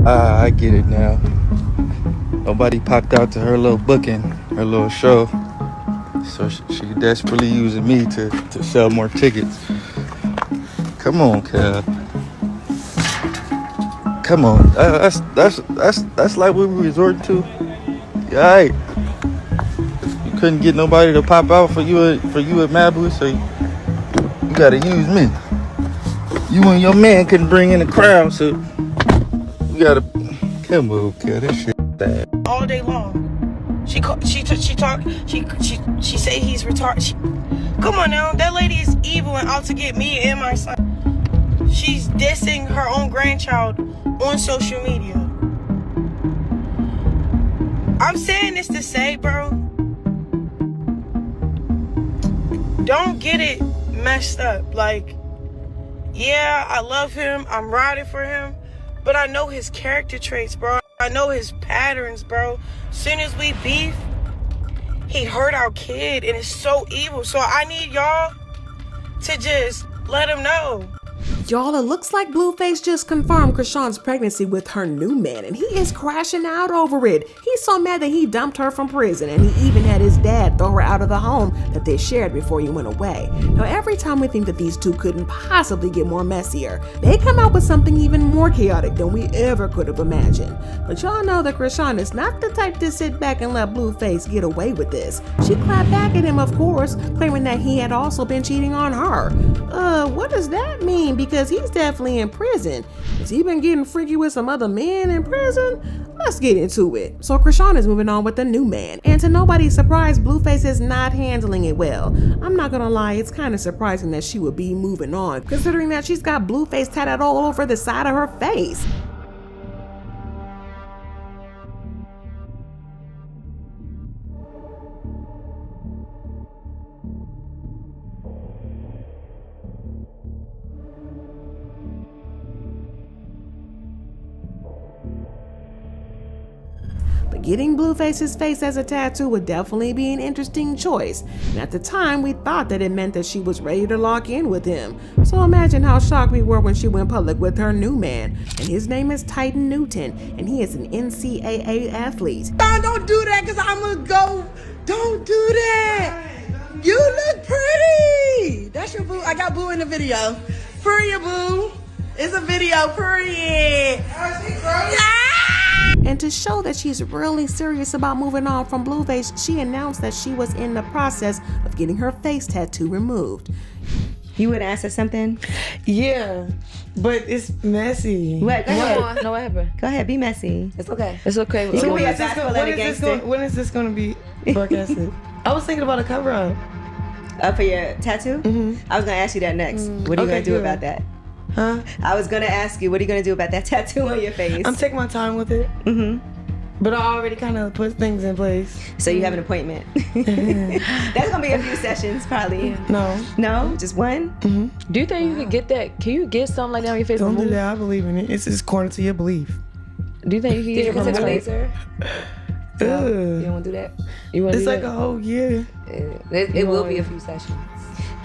I get it now. Nobody popped out to her little booking, her little show. So she desperately using me to sell more tickets. Come on, Cal. Come on. That's like what we resorting to. Yeah, right. You couldn't get nobody to pop out for you at Malibu, so you gotta use me. You and your man couldn't bring in a crowd, so you gotta come on, Cal. That shit bad. All day long. She say he's retarded. Come on now, that lady is evil and out to get me and my son. She's dissing her own grandchild on social media. I'm saying this to say, bro, don't get it messed up. Like, yeah, I love him, I'm riding for him, but I know his character traits, bro. I know his patterns, bro. Soon as we beef, he hurt our kid, and it's so evil. So I need y'all to just let him know. Y'all, it looks like Blueface just confirmed Chrisean's pregnancy with her new man, and he is crashing out over it. He's so mad that he dumped her from prison, and he even had his dad throw her out of the home that they shared before he went away. Now, every time we think that these two couldn't possibly get more messier, they come out with something even more chaotic than we ever could have imagined. But y'all know that Chrisean is not the type to sit back and let Blueface get away with this. She clapped back at him, of course, claiming that he had also been cheating on her. What does that mean? Because he's definitely in prison. Has he been getting freaky with some other men in prison? Let's get into it. So Chrisean is moving on with the new man, and to nobody's surprise, Blueface is not handling it well. I'm not gonna lie, it's kind of surprising that she would be moving on, considering that she's got Blueface tatted all over the side of her face. But getting Blueface's face as a tattoo would definitely be an interesting choice. And at the time, we thought that it meant that she was ready to lock in with him. So imagine how shocked we were when she went public with her new man. And his name is Titan Newton, and he is an NCAA athlete. Don't do that, because I'm going to go. Don't do that. You look pretty. That's your boo. I got boo in the video. Period, boo. It's a video, period. And to show that she's really serious about moving on from Blueface, she announced that she was in the process of getting her face tattoo removed. You would answer something? Yeah, but it's messy. What? Go ahead. No, what happened? Go ahead, be messy. It's okay. It's okay. You can when be a is this bashful gonna- little when is this gangster. gonna- when is this going to be broadcasted? I was thinking about a cover up. For your tattoo? I was going to ask you that next. What are you going to do about that? Huh? I was going to ask you, what are you going to do about that tattoo on your face? I'm taking my time with it. But I already kind of put things in place. So you have an appointment. That's going to be a few sessions, probably. No. No? Just one? Do you think you could get that? Can you get something like that on your face? Don't do removed? that. I believe in it. It's just according to your belief. Do you think you can get it Think it's a removed? laser? You Ugh. don't want to do that? You want to It's do like that? a whole year. It will be a few sessions.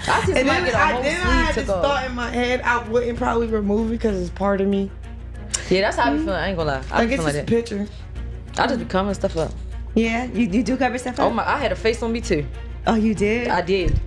I just And might then get a I whole had sleeve this to go. thought in my head, I wouldn't probably remove it because it's part of me. Yeah, that's how I be feeling. I ain't gonna lie. I Like be it's feeling just a like picture. that. I just be covering stuff up. Yeah? You do cover stuff up? Oh my! I had a face on me too. Oh, you did? I did.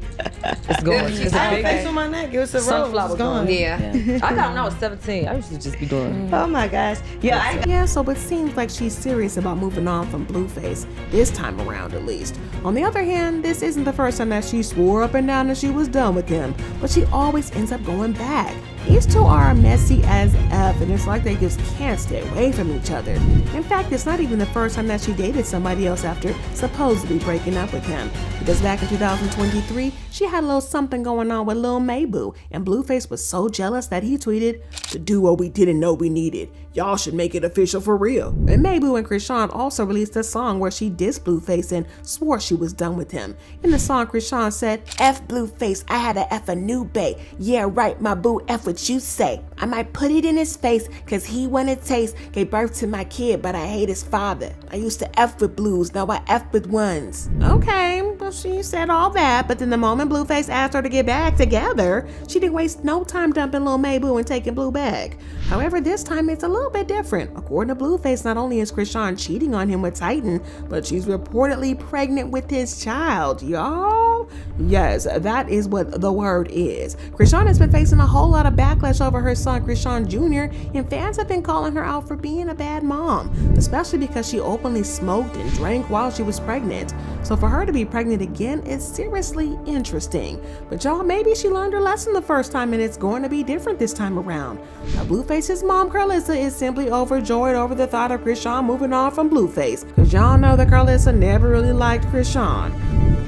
It's gone. It's I had a a big face on my neck. It was a rose. sunflower It's gone. gone. Yeah. I got it when I was 17. I used to just be doing. Oh my gosh. Yeah, Yeah, so it seems like she's serious about moving on from Blueface, this time around at least. On the other hand, this isn't the first time that she swore up and down that she was done with him, but she always ends up going back. These two are messy as F, and it's like they just can't stay away from each other. In fact, it's not even the first time that she dated somebody else after supposedly breaking up with him. Because back in 2023, she had a little something going on with Lil Mabu, and Blueface was so jealous that he tweeted, "To do what we didn't know we needed. Y'all should make it official for real." And Mabu and Chrisean also released a song where she dissed Blueface and swore she was done with him. In the song, Chrisean said, "F Blueface, I had to F a new bae. Yeah, right, my boo, F what you say. I might put it in his face, cause he wanna taste. Gave birth to my kid, but I hate his father. I used to F with blues, now I F with ones." Okay, but Well, she said all that, but then the moment Blueface asked her to get back together, she didn't waste no time dumping Lil Mayboo and taking Blue back. However, this time it's a little bit different. According to Blueface, not only is Chrisean cheating on him with Titan, but she's reportedly pregnant with his child, y'all. Yes, that is what the word is. Chrisean has been facing a whole lot of backlash over her son Chrisean Jr., and fans have been calling her out for being a bad mom, especially because she openly smoked and drank while she was pregnant. So for her to be pregnant again is seriously interesting. But y'all, maybe she learned her lesson the first time and it's going to be different this time around. Now, Blueface's mom, Carlissa, is simply overjoyed over the thought of Chrisean moving on from Blueface, because y'all know that Carlissa never really liked Chrisean.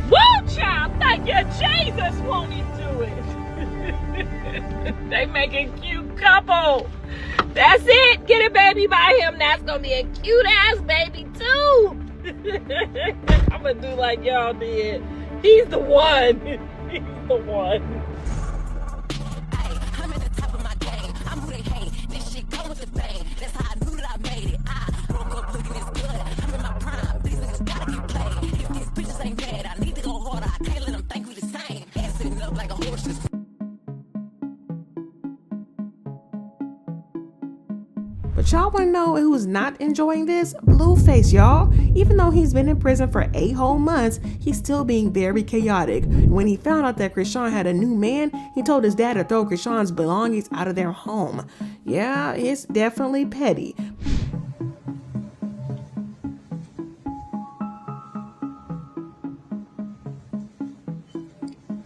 Woo, child! Thank you, Jesus, won't he do it? They make a cute couple. That's it. Get a baby by him. That's gonna be a cute ass baby too. I'm gonna do like y'all did. He's the one. He's the one. I'm at the top of my game. I'm who they hate. This shit go with the bang. That's how I knew that I made it. I woke up looking this good. I'm in my prime. These niggas gotta get played. If these bitches ain't bad, I need to go harder. I can't let them think we the same. Ass sitting up like a horse. But y'all wanna know who's not enjoying this? Blueface, y'all. Even though he's been in prison for 8 whole months, he's still being very chaotic. When he found out that Chrisean had a new man, he told his dad to throw Chrisean's belongings out of their home. Yeah, it's definitely petty.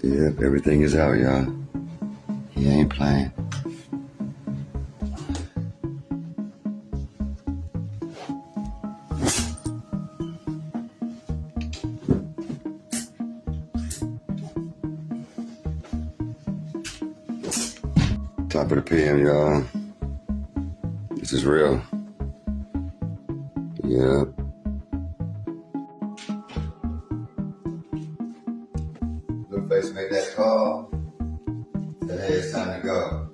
Yep, everything is out, y'all. He ain't playing. Top of the PM, y'all. This is real. Yep. Blueface made that call. Said, hey, it's time to go.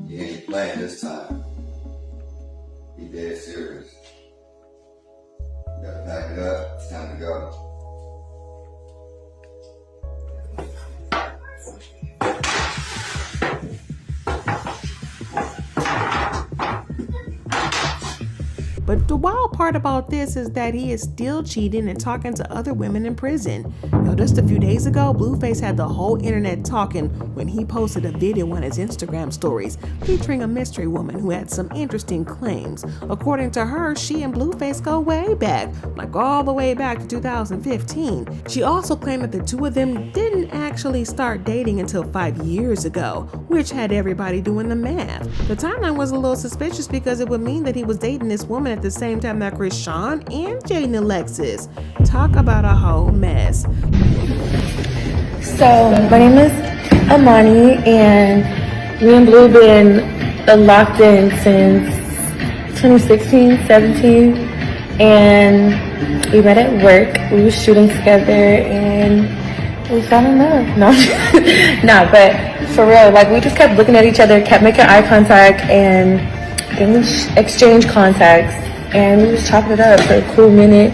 You ain't playing this time. Be dead serious. You gotta pack it up. It's time to go. But the wild part about this is that he is still cheating and talking to other women in prison. Just a few days ago, Blueface had the whole internet talking when he posted a video on his Instagram stories featuring a mystery woman who had some interesting claims. According to her, she and Blueface go way back, like all the way back to 2015. She also claimed that the two of them didn't actually start dating until 5 years ago, which had everybody doing the math. The timeline was a little suspicious because it would mean that he was dating this woman at the same time that Chrisean and Jaden Alexis. Talk about a whole mess. So my name is Amani, and me and Blue been locked in since 2016, 17, and we met at work. We were shooting together, and we fell in love. No, no, but for real, like we just kept looking at each other, kept making eye contact, and then we exchanged contacts, and we was chopping it up for a cool minute.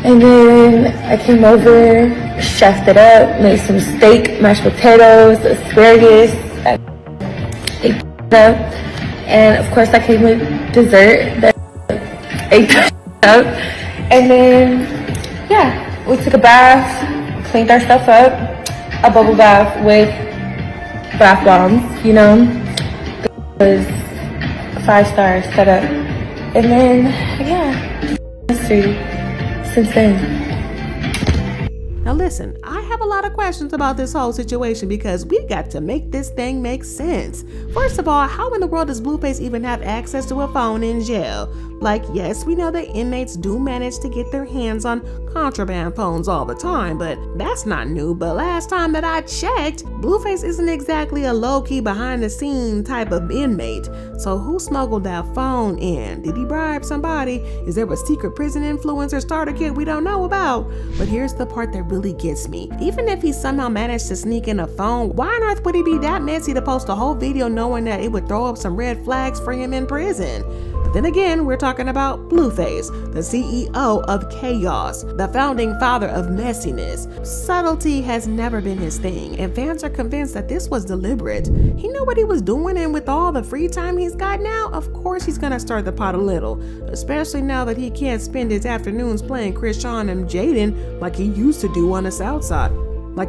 And then I came over, chefed it up, made some steak, mashed potatoes, asparagus, ate it up, and of course I came with dessert that ate that up. And then, yeah, we took a bath, cleaned our stuff up, a bubble bath with bath bombs, you know. It was 5-star setup. And then, yeah, mystery since then. Now listen, I have a lot of questions about this whole situation because we got to make this thing make sense. First of all, how in the world does Blueface even have access to a phone in jail? Like, yes, we know that inmates do manage to get their hands on contraband phones all the time, but that's not new. But last time that I checked, Blueface isn't exactly a low-key behind-the-scene type of inmate. So who smuggled that phone in? Did he bribe somebody? Is there a secret prison influencer starter kit we don't know about? But here's the part that really gets me. Even if he somehow managed to sneak in a phone, why on earth would he be that messy to post a whole video knowing that it would throw up some red flags for him in prison? Then again, we're talking about Blueface, the CEO of Chaos, the founding father of messiness. Subtlety has never been his thing, and fans are convinced that this was deliberate. He knew what he was doing, and with all the free time he's got now, of course he's gonna stir the pot a little, especially now that he can't spend his afternoons playing Chrisean and Jaden like he used to do on the south side. Now,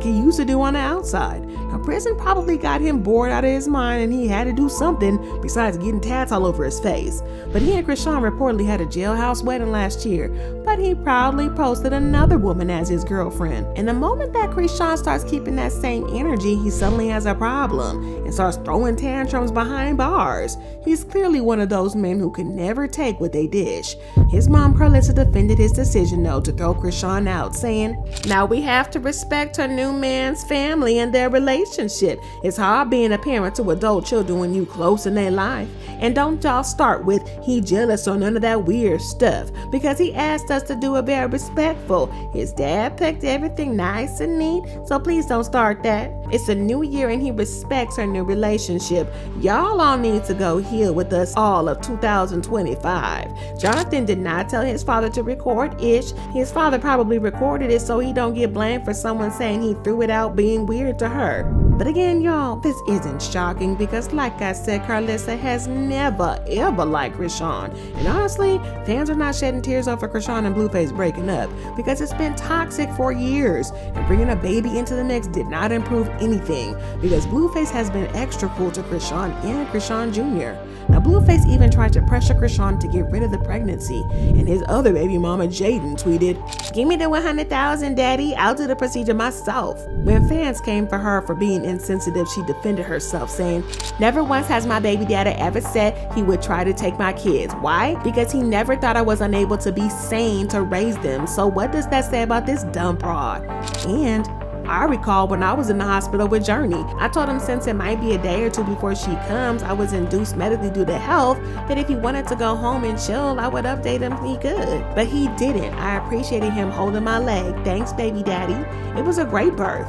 prison probably got him bored out of his mind and he had to do something besides getting tats all over his face. But he and Chrisean reportedly had a jailhouse wedding last year, but he proudly posted another woman as his girlfriend. And the moment that Chrisean starts keeping that same energy, he suddenly has a problem and starts throwing tantrums behind bars. He's clearly one of those men who can never take what they dish. His mom, Carlissa, defended his decision though to throw Chrisean out, saying, "Now we have to respect her new man's family and their relationship. It's hard being a parent to adult children when you close in their life. And don't y'all start with he jealous or none of that weird stuff, because he asked us to do it very respectful. His dad picked everything nice and neat, so please don't start that. It's a new year and he respects her new relationship. Y'all all need to go heal with us all of 2025. Jonathan did not tell his father to record Ish. His father probably recorded it so he don't get blamed for someone saying he threw it out being weird to her. But again, y'all, this isn't shocking because like I said, Carlissa has never ever liked Chrisean. And honestly, fans are not shedding tears over Chrisean and Blueface breaking up because it's been toxic for years. And bringing a baby into the mix did not improve anything because Blueface has been extra cool to Chrisean and Chrisean Jr. Now, Blueface even tried to pressure Chrisean to get rid of the pregnancy, and his other baby mama, Jaden, tweeted, "Give me the 100,000, daddy. I'll do the procedure myself." When fans came for her for being insensitive, she defended herself, saying, "Never once has my baby daddy ever said he would try to take my kids. Why? Because he never thought I was unable to be sane to raise them. So what does that say about this dumb broad?" And I recall when I was in the hospital with Journey, I told him since it might be a day or two before she comes, I was induced medically due to health, that if he wanted to go home and chill, I would update him he could. But he didn't. I appreciated him holding my leg. Thanks, baby daddy. It was a great birth.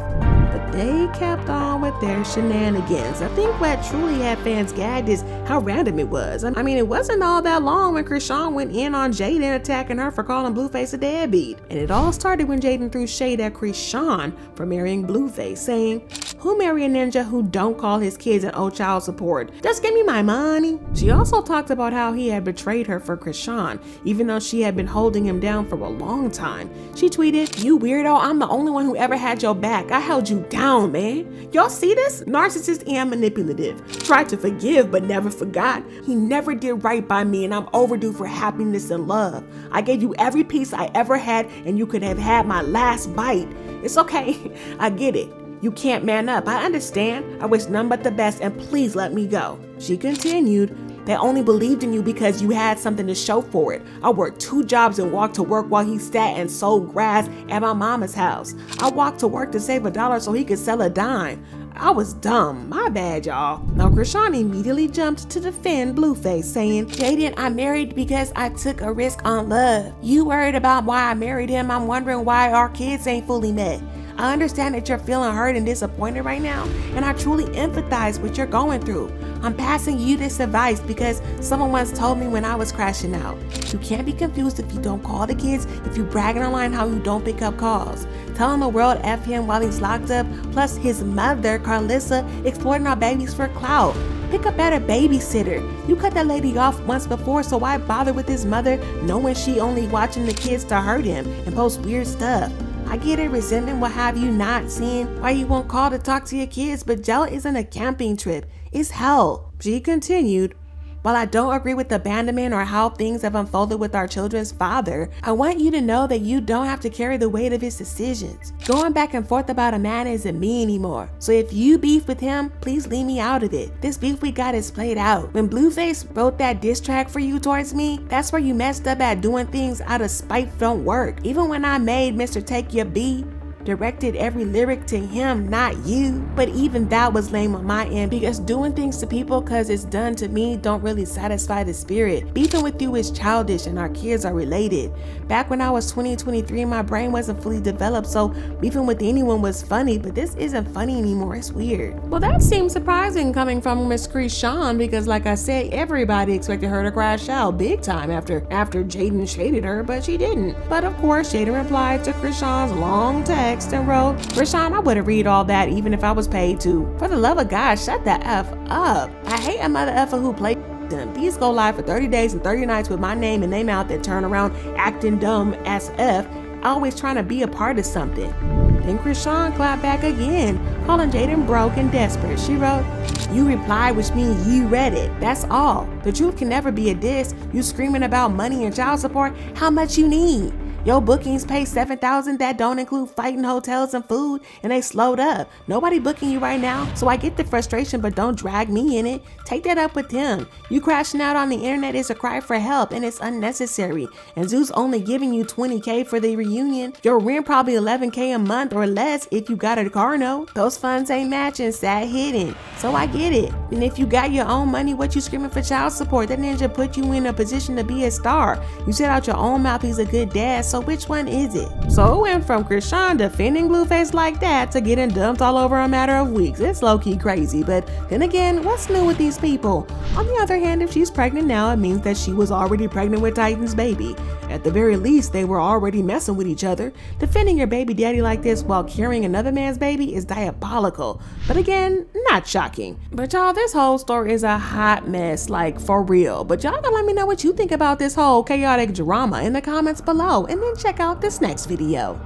But they kept on with their shenanigans. I think what truly had fans gagged is how random it was. I mean, it wasn't all that long when Chrisean went in on Jaden, attacking her for calling Blueface a deadbeat. And it all started when Jaden threw shade at Chrisean for marrying Blueface, saying, "Who marry a ninja who don't call his kids and owe child support? Just give me my money." She also talked about how he had betrayed her for Chrisean, even though she had been holding him down for a long time. She tweeted, "You weirdo, I'm the only one who ever had your back. I held you down, man. Y'all see this? Narcissist and manipulative. Tried to forgive but never forgot. He never did right by me and I'm overdue for happiness and love. I gave you every piece I ever had and you could have had my last bite. It's okay. I get it. You can't man up. I understand. I wish none but the best and please let me go." She continued, "They only believed in you because you had something to show for it. I worked 2 jobs and walked to work while he sat and sold grass at my mama's house. I walked to work to save $1 so he could sell a dime. I was dumb. My bad, y'all." Now, Chrisean immediately jumped to defend Blueface, saying, "Jaden, I married because I took a risk on love. You worried about why I married him. I'm wondering why our kids ain't fully met. I understand that you're feeling hurt and disappointed right now, and I truly empathize with what you're going through. I'm passing you this advice because someone once told me when I was crashing out. You can't be confused if you don't call the kids, if you bragging online how you don't pick up calls. Telling the world F him while he's locked up, plus his mother, Carlissa, exploiting our babies for clout. Pick a better babysitter. You cut that lady off once before, so why bother with his mother knowing she only watching the kids to hurt him and post weird stuff? I get it, resentment will have you not seeing why you won't call to talk to your kids, but jail isn't a camping trip. It's hell." She continued, "While I don't agree with abandonment or how things have unfolded with our children's father, I want you to know that you don't have to carry the weight of his decisions. Going back and forth about a man isn't me anymore. So if you beef with him, please leave me out of it. This beef we got is played out. When Blueface wrote that diss track for you towards me, that's where you messed up at. Doing things out of spite don't work. Even when I made Mr. Take Your B, directed every lyric to him, not you. But even that was lame on my end, because doing things to people because it's done to me don't really satisfy the spirit. Beefing with you is childish and our kids are related. Back when I was 23, my brain wasn't fully developed, so beefing with anyone was funny, but this isn't funny anymore. It's weird. Well, that seems surprising coming from Miss Chrisean, because like I said, everybody expected her to crash out big time after Jaden shaded her, but she didn't. But of course, Jaden replied to Chrisean's long text and wrote, "Chrisean, I wouldn't read all that even if I was paid to. For the love of God, shut the F up. I hate a mother effer who plays them. These go live for 30 days and 30 nights with my name in their mouth and turn around acting dumb as F, always trying to be a part of something." Then Chrisean clapped back again, calling Jaden broke and desperate. She wrote, "You replied, which means you read it. That's all. The truth can never be a diss. You screaming about money and child support. How much you need? Your bookings pay $7,000. That don't include flighting, hotels, and food, and they slowed up. Nobody booking you right now, so I get the frustration, but don't drag me in it. Take that up with them. You crashing out on the internet is a cry for help, and it's unnecessary. And Zeus only giving you $20K for the reunion. Your rent probably $11K a month or less if you got a car note. Those funds ain't matching, sad hidden. So I get it. And if you got your own money, what you screaming for child support? That ninja put you in a position to be a star. You said out your own mouth he's a good dad, so which one is it?" So it went from Chrisean defending Blueface like that to getting dumped all over a matter of weeks. It's low-key crazy, but then again, what's new with these people? On the other hand, if she's pregnant now, it means that she was already pregnant with Titan's baby. At the very least, they were already messing with each other. Defending your baby daddy like this while carrying another man's baby is diabolical. But again, not shocking. But y'all, this whole story is a hot mess, like for real. But y'all gotta let me know what you think about this whole chaotic drama in the comments below, and then check out this next video.